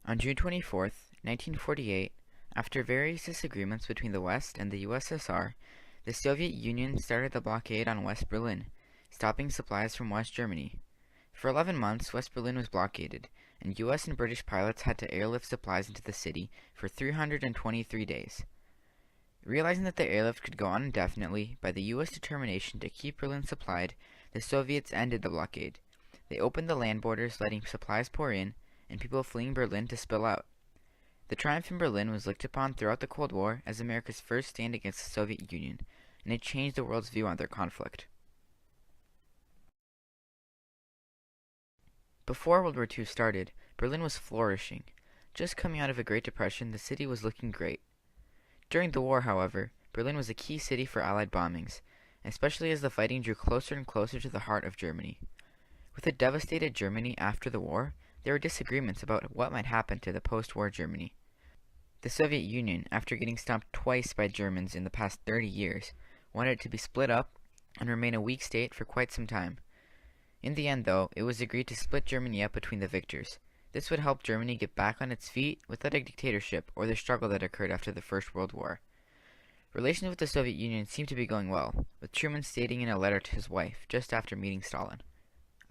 On June 24th, 1948, after various disagreements between the West and the USSR, the Soviet Union started the blockade on West Berlin, stopping supplies from West Germany. For 11 months, West Berlin was blockaded, and US and British pilots had to airlift supplies into the city for 323 days. Realizing that the airlift could go on indefinitely, by the US determination to keep Berlin supplied, the Soviets ended the blockade. They opened the land borders, letting supplies pour in, and people fleeing Berlin to spill out. The triumph in Berlin was looked upon throughout the Cold War as America's first stand against the Soviet Union, and it changed the world's view on their conflict. Before World War II started, Berlin was flourishing. Just coming out of a Great Depression, the city was looking great. During the war, however, Berlin was a key city for Allied bombings, especially as the fighting drew closer and closer to the heart of Germany. With a devastated Germany after the war, there were disagreements about what might happen to the post-war Germany. The Soviet Union, after getting stomped twice by Germans in the past 30 years, wanted it to be split up and remain a weak state for quite some time. In the end, though, it was agreed to split Germany up between the victors. This would help Germany get back on its feet without a dictatorship or the struggle that occurred after the First World War. Relations with the Soviet Union seemed to be going well, with Truman stating in a letter to his wife just after meeting Stalin,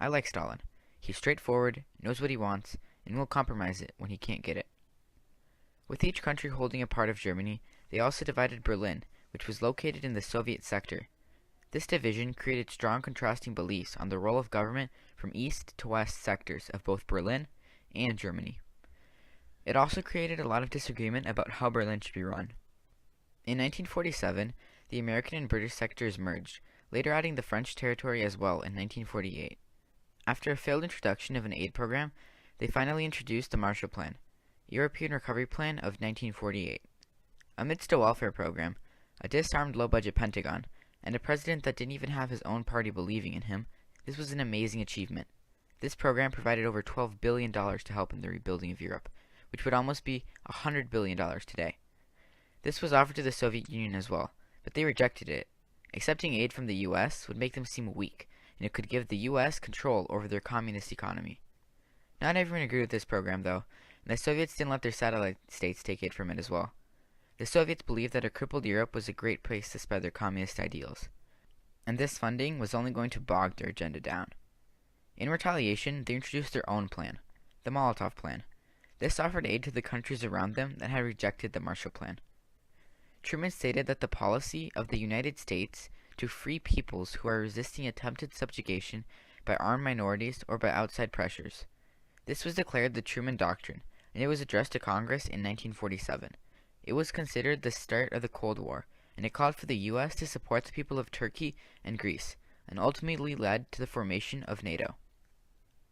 "I like Stalin. He's straightforward, knows what he wants, and will compromise it when he can't get it." With each country holding a part of Germany, they also divided Berlin, which was located in the Soviet sector. This division created strong contrasting beliefs on the role of government from east to west sectors of both Berlin and Germany. It also created a lot of disagreement about how Berlin should be run. In 1947, the American and British sectors merged, later adding the French territory as well in 1948. After a failed introduction of an aid program, they finally introduced the Marshall Plan, European Recovery Plan of 1948. Amidst a welfare program, a disarmed low-budget Pentagon, and a president that didn't even have his own party believing in him, this was an amazing achievement. This program provided over $12 billion to help in the rebuilding of Europe, which would almost be $100 billion today. This was offered to the Soviet Union as well, but they rejected it. Accepting aid from the US would make them seem weak, and it could give the US control over their communist economy. Not everyone agreed with this program, though, and the Soviets didn't let their satellite states take aid from it as well. The Soviets believed that a crippled Europe was a great place to spread their communist ideals, and this funding was only going to bog their agenda down. In retaliation, they introduced their own plan, the Molotov Plan. This offered aid to the countries around them that had rejected the Marshall Plan. Truman stated that the policy of the United States to free peoples who are resisting attempted subjugation by armed minorities or by outside pressures. This was declared the Truman Doctrine, and it was addressed to Congress in 1947. It was considered the start of the Cold War, and it called for the U.S. to support the people of Turkey and Greece, and ultimately led to the formation of NATO.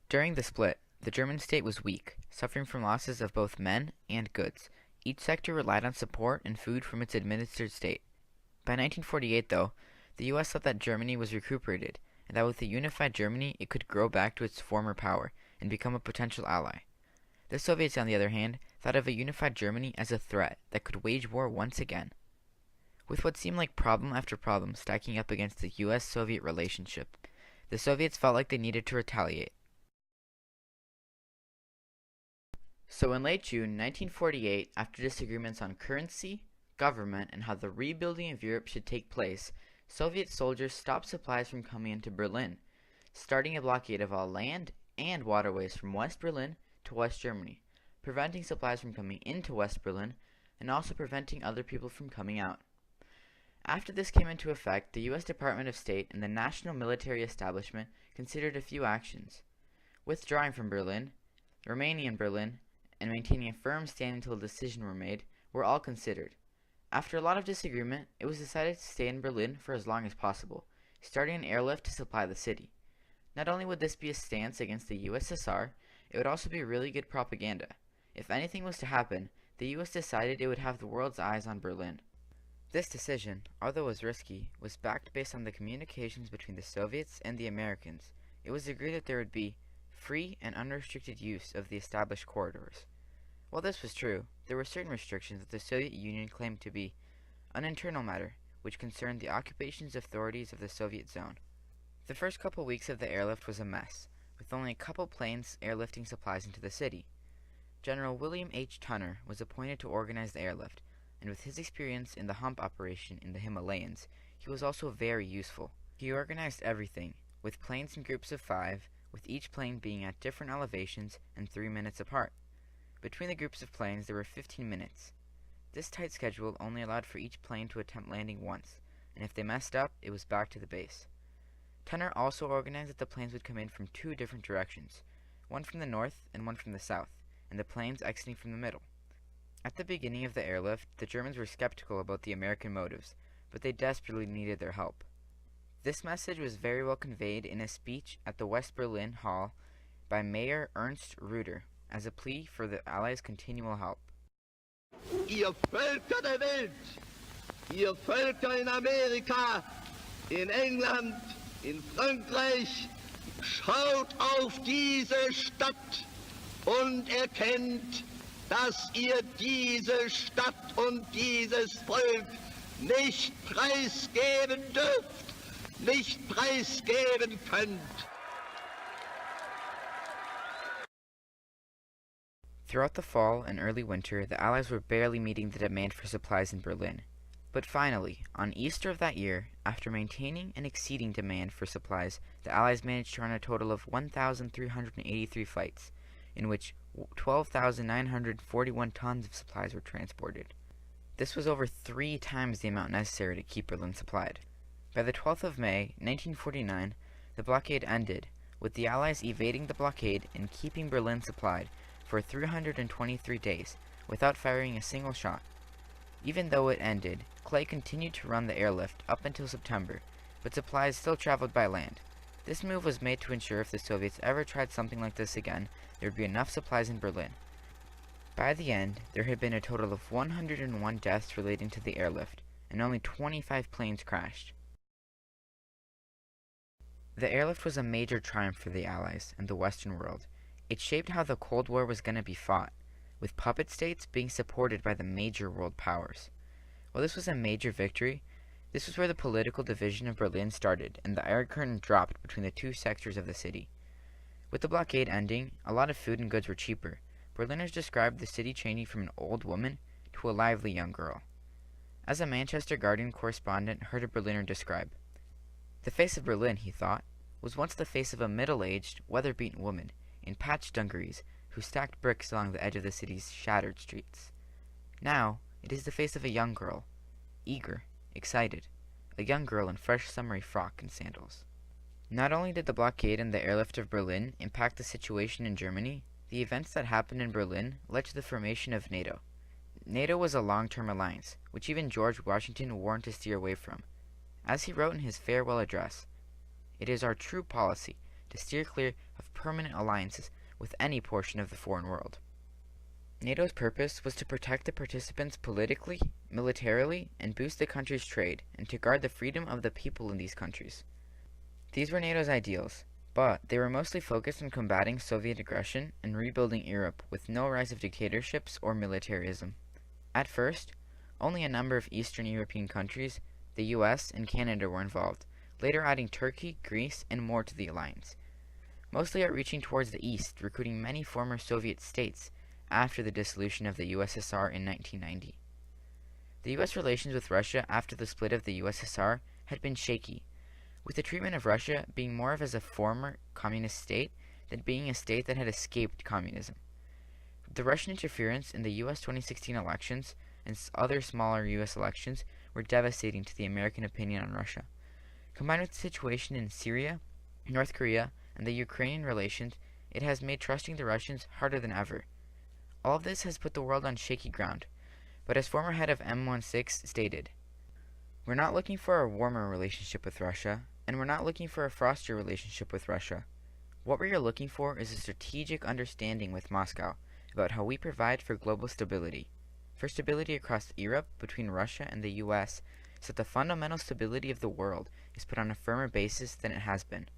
During the split, the German state was weak, suffering from losses of both men and goods. Each sector relied on support and food from its administered state. By 1948, though, the U.S. thought that Germany was recuperated, and that with a unified Germany it could grow back to its former power and become a potential ally. The Soviets, on the other hand, thought of a unified Germany as a threat that could wage war once again. With what seemed like problem after problem stacking up against the U.S.-Soviet relationship, the Soviets felt like they needed to retaliate. So in late June 1948, after disagreements on currency, government, and how the rebuilding of Europe should take place, Soviet soldiers stopped supplies from coming into Berlin, starting a blockade of all land and waterways from West Berlin to West Germany, preventing supplies from coming into West Berlin and also preventing other people from coming out. After this came into effect, the U.S. Department of State and the national military establishment considered a few actions. Withdrawing from Berlin, remaining in Berlin, and maintaining a firm stand until a decision were made were all considered. After a lot of disagreement, it was decided to stay in Berlin for as long as possible, starting an airlift to supply the city. Not only would this be a stance against the USSR, it would also be really good propaganda. If anything was to happen, the US decided it would have the world's eyes on Berlin. This decision, although it was risky, was backed based on the communications between the Soviets and the Americans. It was agreed that there would be free and unrestricted use of the established corridors. While this was true, there were certain restrictions that the Soviet Union claimed to be an internal matter, which concerned the occupations authorities of the Soviet zone. The first couple weeks of the airlift was a mess, with only a couple planes airlifting supplies into the city. General William H. Tunner was appointed to organize the airlift, and with his experience in the hump operation in the Himalayas, he was also very useful. He organized everything, with planes in groups of 5, with each plane being at different elevations and 3 minutes apart. Between the groups of planes there were 15 minutes. This tight schedule only allowed for each plane to attempt landing once, and if they messed up, it was back to the base. Tunner also organized that the planes would come in from 2 different directions, one from the north and one from the south, and the planes exiting from the middle. At the beginning of the airlift, the Germans were skeptical about the American motives, but they desperately needed their help. This message was very well conveyed in a speech at the West Berlin Hall by Mayor Ernst Reuter as a plea for the Allies' continual help. Ihr Völker der Welt, ihr Völker in Amerika, in England, in Frankreich, schaut auf diese Stadt und erkennt, dass ihr diese Stadt und dieses Volk nicht preisgeben dürft, nicht preisgeben könnt. Throughout the fall and early winter, the Allies were barely meeting the demand for supplies in Berlin. But finally, on Easter of that year, after maintaining and exceeding demand for supplies, the Allies managed to run a total of 1,383 flights, in which 12,941 tons of supplies were transported. This was over 3 times the amount necessary to keep Berlin supplied. By the 12th of May, 1949, the blockade ended, with the Allies evading the blockade and keeping Berlin supplied for 323 days, without firing a single shot. Even though it ended, Clay continued to run the airlift up until September, but supplies still traveled by land. This move was made to ensure if the Soviets ever tried something like this again, there would be enough supplies in Berlin. By the end, there had been a total of 101 deaths relating to the airlift, and only 25 planes crashed. The airlift was a major triumph for the Allies and the Western world. It shaped how the Cold War was going to be fought, with puppet states being supported by the major world powers. While this was a major victory, this was where the political division of Berlin started and the Iron Curtain dropped between the 2 sectors of the city. With the blockade ending, a lot of food and goods were cheaper. Berliners described the city changing from an old woman to a lively young girl. As a Manchester Guardian correspondent heard a Berliner describe, "The face of Berlin," he thought, "was once the face of a middle-aged, weather-beaten woman in patched dungarees who stacked bricks along the edge of the city's shattered streets. Now, it is the face of a young girl, eager, excited, a young girl in fresh summery frock and sandals." Not only did the blockade and the airlift of Berlin impact the situation in Germany, the events that happened in Berlin led to the formation of NATO. NATO was a long-term alliance, which even George Washington warned to steer away from. As he wrote in his farewell address, "It is our true policy to steer clear of permanent alliances with any portion of the foreign world." NATO's purpose was to protect the participants politically, militarily, and boost the country's trade, and to guard the freedom of the people in these countries. These were NATO's ideals, but they were mostly focused on combating Soviet aggression and rebuilding Europe with no rise of dictatorships or militarism. At first, only a number of Eastern European countries, the US and Canada, were involved, later adding Turkey, Greece, and more to the alliance. Mostly outreaching towards the east, recruiting many former Soviet states after the dissolution of the USSR in 1990. The US relations with Russia after the split of the USSR had been shaky, with the treatment of Russia being more of as a former communist state than being a state that had escaped communism. The Russian interference in the US 2016 elections and other smaller US elections were devastating to the American opinion on Russia. Combined with the situation in Syria, North Korea, and the Ukrainian relations, it has made trusting the Russians harder than ever. All of this has put the world on shaky ground, but as former head of M16 stated, "We're not looking for a warmer relationship with Russia, and we're not looking for a frostier relationship with Russia. What we are looking for is a strategic understanding with Moscow about how we provide for global stability, for stability across Europe between Russia and the US, so that the fundamental stability of the world is put on a firmer basis than it has been."